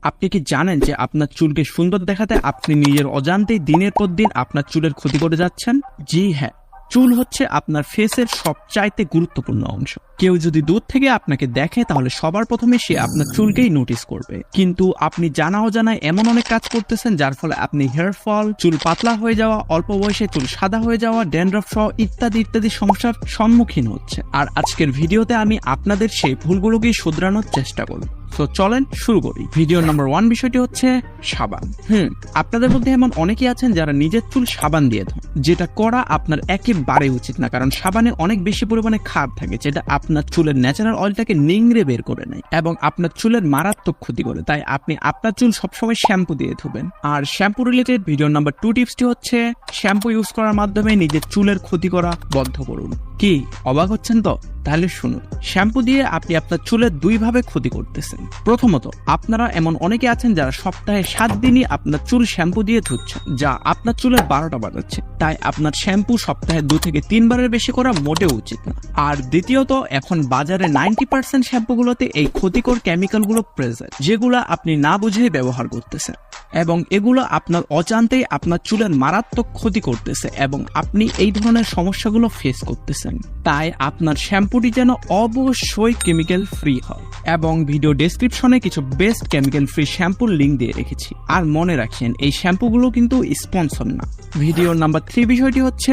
আপনি কি জানেন যে আপনার চুলকে সুন্দর দেখাতে আপনি নিজের অজান্তেই দিনের পর দিন আপনার চুলের ক্ষতি করে যাচ্ছেন? জি হ্যাঁ, চুল হচ্ছে আপনার ফেসের সবচাইতে গুরুত্বপূর্ণ অংশ। কেউ যদি দূর থেকে আপনাকে দেখে তাহলে সবার প্রথমে সে আপনার চুলকেই নোটিস করবে, কিন্তু আপনি জানা অজানায় এমন অনেক কাজ করতেছেন যার ফলে আপনি হেয়ার ফল, চুল পাতলা হয়ে যাওয়া, অল্প বয়সে চুল সাদা হয়ে যাওয়া, ড্যান্ড্রফ সহ ইত্যাদি ইত্যাদি সমস্যার সম্মুখীন হচ্ছে। আর আজকের ভিডিওতে আমি আপনাদের সেই ভুলগুলোকে শুধরানোর চেষ্টা করব। তো চলেন শুরু করি। ভিডিও নাম্বার 1 বিষয়টি হচ্ছে সাবান। আপনাদের মধ্যে এমন অনেকেই আছেন যারা নিজের চুল সাবান দিয়ে ধোন, যেটা করা আপনার একেবারে উচিত না, কারণ সাবানে অনেক বেশি পরিমাণে ক্ষার থাকে যেটা আপনার চুলের ন্যাচারাল অয়েলটাকে নিংড়ে বের করে নেয় এবং আপনার চুলের মারাত্মক ক্ষতি করে। তাই আপনি আপনার চুল সবসময় শ্যাম্পু দিয়ে ধুবেন। আর শ্যাম্পু রিলেটেড ভিডিও নাম্বার 2 টিপসটি হচ্ছে শ্যাম্পু ইউজ করার মাধ্যমে নিজের চুলের ক্ষতি করা বন্ধ করুন। কি অবাক হচ্ছেন তো? তাহলে শুনুন, শ্যাম্পু দিয়ে আপনি আপনার চুলের দুই ভাবে ক্ষতি করতেছেন। প্রথমত, আপনারা এমন অনেকে আছেন যারা সপ্তাহে 7 দিনই আপনার চুল শ্যাম্পু দিয়ে ধুচ্ছেন, যা আপনার চুলের 12টা বাজাচ্ছে। তাই আপনার শ্যাম্পু সপ্তাহে 2 থেকে 3 বারের বেশি করা মোটেও উচিত না। আর দ্বিতীয়ত, এখন বাজারে 90% শ্যাম্পুগুলোতে এই ক্ষতিকর কেমিক্যালগুলো প্রেজেন্ট, যেগুলো আপনি না বুঝেই ব্যবহার করতেছেন এবং এগুলো আপনার অজান্তেই আপনার চুলের মারাত্মক ক্ষতি করতেছে এবং আপনি এই ধরনের সমস্যাগুলো ফেস করতেছেন। তাই আপনার শ্যাম্পুটি যেন অবশ্যই কেমিক্যাল ফ্রি হয়, এবং ভিডিও ডেসক্রিপশনে কিছু বেস্ট কেমিক্যাল ফ্রি শ্যাম্পুর লিঙ্ক দিয়ে রেখেছি। আর মনে রাখেন, এই শ্যাম্পুগুলো কিন্তু স্পন্সর না। ভিডিও নাম্বার 3 বিষয়টি হচ্ছে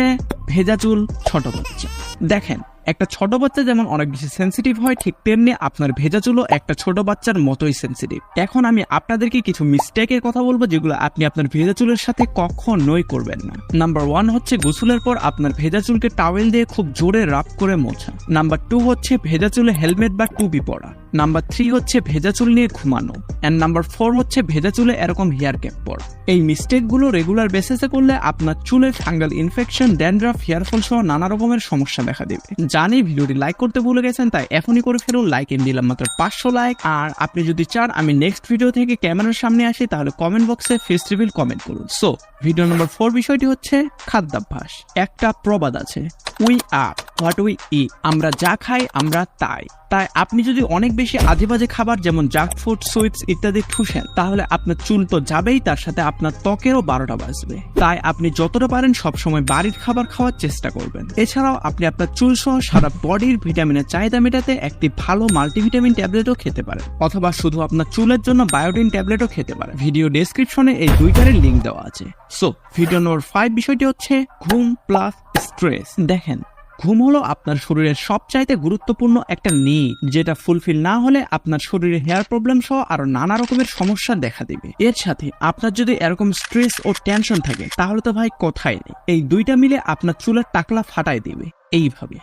ভেজা চুল, ছোট বাচ্চা। দেখেন, একটা ছোট বাচ্চা যেমন অনেক বেশি সেন্সিটিভ হয়, ঠিক তেমনি আপনার ভেজা চুলও একটা ছোট বাচ্চার মতোই সেন্সিটিভ। এখন আমি আপনাদেরকে কিছু মিস্টেকের কথা বলবো যেগুলো আপনি আপনার ভেজা চুলের সাথে কখনোই করবেন না। নাম্বার 1 হচ্ছে গোসলের পর আপনার ভেজা চুলকে টাওয়েল দিয়ে খুব জোরে রাব করে মোছা। নাম্বার 2 হচ্ছে ভেজা চুলে হেলমেট বা টুপি পরা। নাম্বার 3 হচ্ছে ভেজা চুল নিয়ে ঘুমানো। এন্ড নাম্বার 4 হচ্ছে ভেজা চুলে এরকম হেয়ার ক্যাপ পরা। এই মিস্টেকগুলো রেগুলার বেসিসে করলে আপনার চুলে fungal infection, dandruff, hair fall সহ নানা রকমের সমস্যা দেখা দেবে। জানি ভিডিওটি লাইক করতে ভুলে গেছেন, তাই এখনই করে ফেলুন। লাইক এম দিলাম মাত্র 500 লাইক। আর আপনি যদি চান আমি নেক্সট ভিডিও থেকে ক্যামেরার সামনে আসি, তাহলে কমেন্ট বক্সে ফেস রিভিল কমেন্ট করুন। সো ভিডিও নাম্বার 4 বিষয়টি হচ্ছে খাদ্যাভ্যাস। একটা প্রবাদ আছে, we are what we eat. আমরা যা খাই আমরা তাই। তাই আপনি যদি অনেক বেশি আজেবাজে খাবার যেমন জাঙ্ক ফুড, সুইটস ইত্যাদি ঠুসেন, তাহলে আপনার চুল তো যাবেই, তার সাথে আপনার ত্বকেরও 12টা বাজবে। তাই আপনি যতটা পারেন সবসময় বাড়ির খাবার খাওয়ার চেষ্টা করবেন। এছাড়াও আপনি আপনার চুল সহ সারা বডির ভিটামিনের চাহিদা মেটাতে একটি ভালো মাল্টিভিটামিন ট্যাবলেটও খেতে পারেন, অথবা শুধু আপনার চুলের জন্য বায়োটিন ট্যাবলেটও খেতে পারেন। ভিডিও ডেসক্রিপশনে এই দুইটার লিঙ্ক দেওয়া আছে। সো ভিডিও নম্বর 5 বিষয়টি হচ্ছে ঘুম প্লাস স্ট্রেস। দেখেন, ঘুম হলো আপনার শরীরের সবচাইতে গুরুত্বপূর্ণ একটা নিড, যেটা ফুলফিল না হলে আপনার শরীরে হেয়ার প্রবলেম সহ আরো নানা রকমের সমস্যা দেখা দিবে। এর সাথে আপনার যদি এরকম স্ট্রেস ও টেনশন থাকে, তাহলে তো ভাই কথাই নেই। এই দুইটা মিলে আপনার চুলের টাকলা ফাটাই দিবে এইভাবে।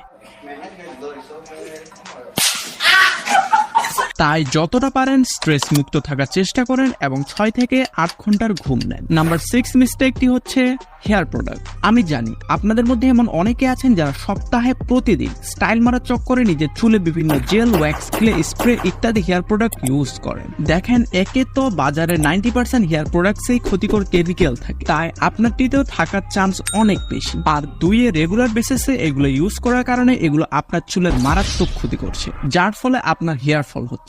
তাই যতটা পারেন স্ট্রেস মুক্ত থাকার চেষ্টা করেন এবং 6 থেকে 8 ঘন্টার ঘুম নেন। নাম্বার 6 মিস্টেকটি হচ্ছে হেয়ার প্রোডাক্ট। আমি জানি আপনাদের মধ্যে এমন অনেকে আছেন যারা সপ্তাহে প্রতিদিন স্টাইল মারার চক্করে নিজের চুলে বিভিন্ন জেল, ওয়্যাক্স, ক্লে, স্প্রে ইত্যাদি হেয়ার প্রোডাক্ট ইউজ করেন। দেখেন, একে তো বাজারে 90% হেয়ার প্রোডাক্টসেই ক্ষতিকর কেমিক্যাল থাকে, তাই আপনারটিতেও থাকার চান্স অনেক বেশি। আর 2 রেগুলার বেসিসে এগুলো ইউজ করার কারণে এগুলো আপনার চুলের মারাত্মক ক্ষতি করছে, যার ফলে আপনার হেয়ার ফল হচ্ছে।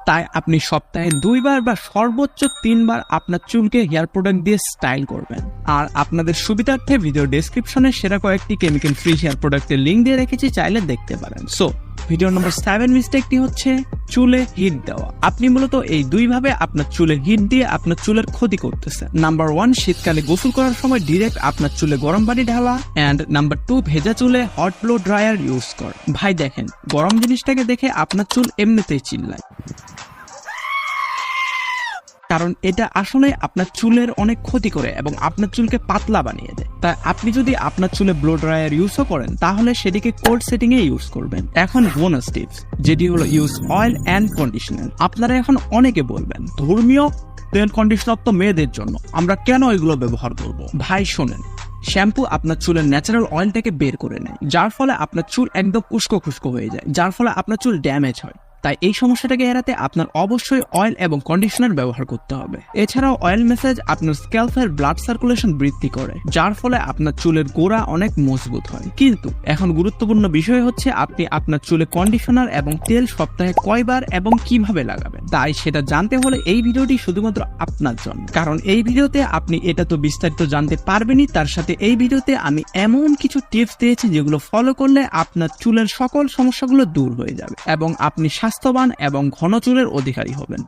তাই আপনি সপ্তাহে 2 বার বা সর্বোচ্চ 3 বার আপনার চুলকে হেয়ার প্রোডাক্ট দিয়ে স্টাইল করবেন। আর আপনাদের সুবিধার্থে ভিডিও ডেসক্রিপশনে সেরা কয়েকটি কেমিক্যাল ফ্রি হেয়ার প্রোডাক্টের লিঙ্ক দিয়ে রেখেছি, চাইলে দেখতে পারেন। সো ভিডিও নম্বর 7 মিস্টেকটি হচ্ছে চুলে হিট দেওয়া। আপনি মূলত এই 2 ভাবে আপনার চুলে হিট দিয়ে আপনার চুলের ক্ষতি করতেছেন। নাম্বার 1, শীতকালে গোসল করার সময় ডিরেক্ট আপনার চুলে গরম পানি ঢালা। এন্ড নাম্বার 2, ভেজা চুলে হট ব্লো ড্রায়ার ইউজ কর। ভাই দেখেন, গরম জিনিসটাকে দেখে আপনার চুল এমনিতেই চিল্লায়, কারণ এটা আসলে আপনার চুলের অনেক ক্ষতি করে এবং আপনার চুলকে পাতলা বানিয়ে দেয়। তাই আপনি যদি আপনার চুলে ব্লো ড্রায়ার ইউজও করেন, তাহলে সেটিকে কোল্ড সেটিং এ ইউজ করবেন। এখন বোনাস টিপস, যেটি হলো ইউজ অয়েল অ্যান্ড কন্ডিশনার। আপনারা এখন অনেকে বলবেন, ধর্মীয় তেল কন্ডিশনার তো মেয়েদের জন্য, আমরা কেন এগুলো ব্যবহার করব? ভাই শোনেন, শ্যাম্পু আপনার চুলের ন্যাচারাল অয়েলটাকে বের করে নেয়, যার ফলে আপনার চুল একদম উস্কো খুস্কো হয়ে যায়, যার ফলে আপনার চুল ড্যামেজ হয়। তাই এই সমস্যাটাকে এড়াতে আপনার অবশ্যই অয়েল এবং কন্ডিশনার ব্যবহার করতে হবে। এছাড়াও অয়েল ম্যাসাজ আপনার স্ক্যাল্পের ব্লাড সার্কুলেশন বৃদ্ধি করে, যার ফলে আপনার চুলের গোড়া অনেক মজবুত হয়। কিন্তু এখন গুরুত্বপূর্ণ বিষয় হচ্ছে আপনি আপনার চুলে কন্ডিশনার এবং তেল সপ্তাহে কয়বার এবং কিভাবে লাগাবেন। তাই সেটা জানতে হলে এই ভিডিওটি শুধুমাত্র আপনার জন্য, কারণ এই ভিডিওতে আপনি এটা তো বিস্তারিত জানতে পারবেনই, তার সাথে এই ভিডিওতে আমি এমন কিছু টিপস দিয়েছি যেগুলো ফলো করলে আপনার চুলের সকল সমস্যাগুলো দূর হয়ে যাবে এবং আপনি স্বাস্থ্যবান এবং ঘন চুলের অধিকারী হবেন।